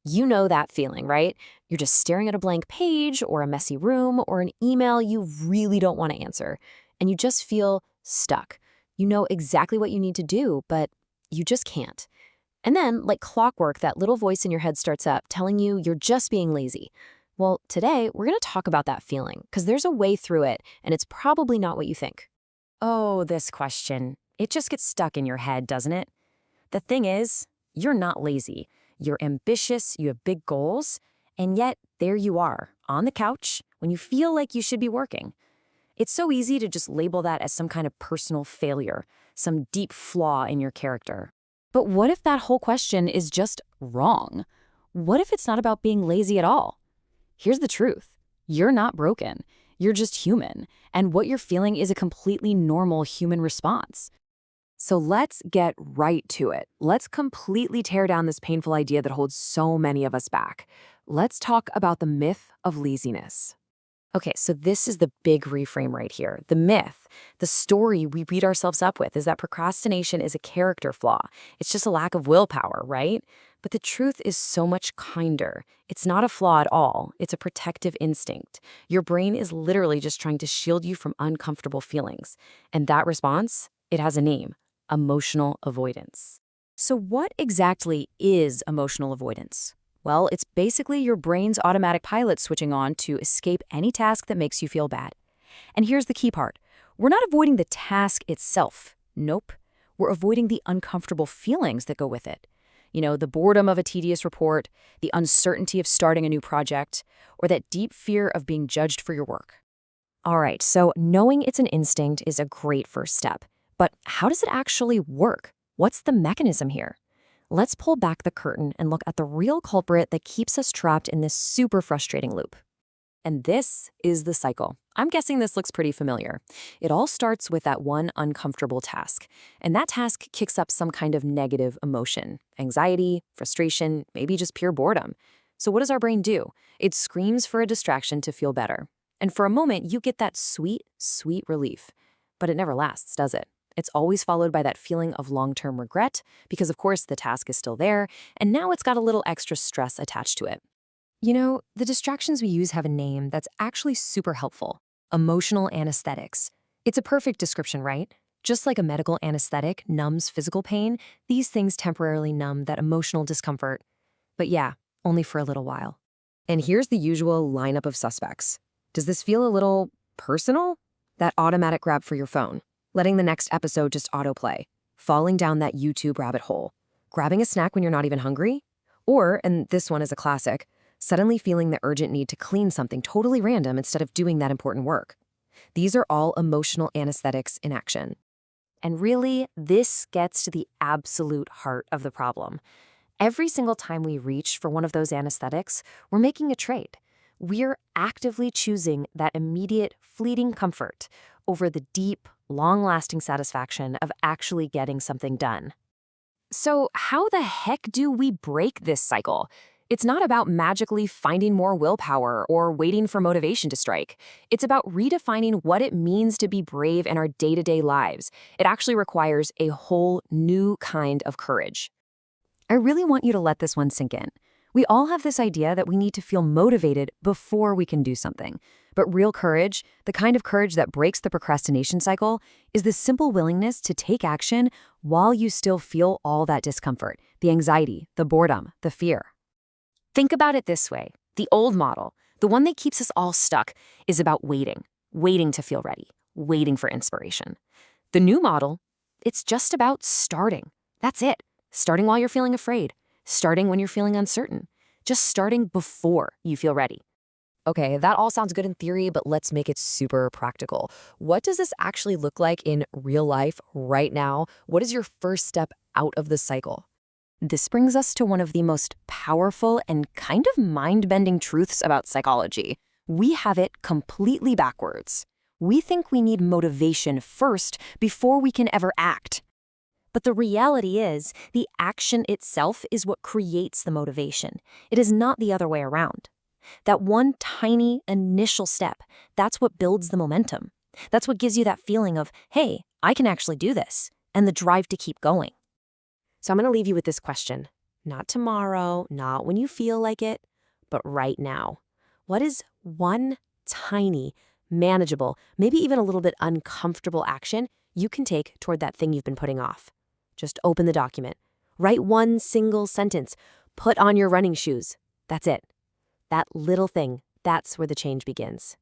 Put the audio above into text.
You know that feeling, right? You're just staring at a blank page or a messy room or an email you really don't want to answer, and you just feel stuck. You know exactly what you need to do, but you just can't. And then, like clockwork, that little voice in your head starts up telling you you're just being lazy. Well, today we're going to talk about that feeling because there's a way through it, and it's probably not what you think. Oh, this question. It just gets stuck in your head, doesn't it? The thing is, you're not lazy. You're ambitious, you have big goals, and yet there you are, on the couch, when you feel like you should be working. It's so easy to just label that as some kind of personal failure, some deep flaw in your character. But what if that whole question is just wrong? What if it's not about being lazy at all? Here's the truth. You're not broken. You're just human. And what you're feeling is a completely normal human response. So let's get right to it. Let's completely tear down this painful idea that holds so many of us back. Let's talk about the myth of laziness. Okay, so this is the big reframe right here. The myth, the story we beat ourselves up with is that procrastination is a character flaw. It's just a lack of willpower, right? But the truth is so much kinder. It's not a flaw at all. It's a protective instinct. Your brain is literally just trying to shield you from uncomfortable feelings. And that response, it has a name: emotional avoidance. So what exactly is emotional avoidance? Well, it's basically your brain's automatic pilot switching on to escape any task that makes you feel bad. And here's the key part. We're not avoiding the task itself. Nope. We're avoiding the uncomfortable feelings that go with it. You know, the boredom of a tedious report, the uncertainty of starting a new project, or that deep fear of being judged for your work. All right, so knowing it's an instinct is a great first step. But how does it actually work? What's the mechanism here? Let's pull back the curtain and look at the real culprit that keeps us trapped in this super frustrating loop. And this is the cycle. I'm guessing this looks pretty familiar. It all starts with that one uncomfortable task, and that task kicks up some kind of negative emotion: anxiety, frustration, maybe just pure boredom. So what does our brain do? It screams for a distraction to feel better. And for a moment, you get that sweet, sweet relief. But it never lasts, does it? It's always followed by that feeling of long-term regret because, of course, the task is still there, and now it's got a little extra stress attached to it. You know, the distractions we use have a name that's actually super helpful: emotional anesthetics. It's a perfect description, right? Just like a medical anesthetic numbs physical pain, these things temporarily numb that emotional discomfort. But yeah, only for a little while. And here's the usual lineup of suspects. Does this feel a little personal? That automatic grab for your phone, letting the next episode just autoplay, falling down that YouTube rabbit hole, grabbing a snack when you're not even hungry, or, and this one is a classic, suddenly feeling the urgent need to clean something totally random instead of doing that important work. These are all emotional anesthetics in action. And really, this gets to the absolute heart of the problem. Every single time we reach for one of those anesthetics, we're making a trade. We're actively choosing that immediate, fleeting comfort over the deep, long-lasting satisfaction of actually getting something done. So how the heck do we break this cycle? It's not about magically finding more willpower or waiting for motivation to strike. It's about redefining what it means to be brave in our day-to-day lives. It actually requires a whole new kind of courage. I really want you to let this one sink in. We all have this idea that we need to feel motivated before we can do something. But real courage, the kind of courage that breaks the procrastination cycle, is the simple willingness to take action while you still feel all that discomfort, the anxiety, the boredom, the fear. Think about it this way. The old model, the one that keeps us all stuck, is about waiting to feel ready, waiting for inspiration. The new model, it's just about starting. That's it. Starting while you're feeling afraid. Starting when you're feeling uncertain. Just starting before you feel ready. Okay, that all sounds good in theory, but let's make it super practical. What does this actually look like in real life right now? What is your first step out of the cycle? This brings us to one of the most powerful and kind of mind-bending truths about psychology. We have it completely backwards. We think we need motivation first before we can ever act. But the reality is, the action itself is what creates the motivation. It is not the other way around. That one tiny initial step, that's what builds the momentum. That's what gives you that feeling of, hey, I can actually do this, and the drive to keep going. So I'm going to leave you with this question. Not tomorrow, not when you feel like it, but right now. What is one tiny, manageable, maybe even a little bit uncomfortable action you can take toward that thing you've been putting off? Just open the document. Write one single sentence. Put on your running shoes. That's it. That little thing, that's where the change begins.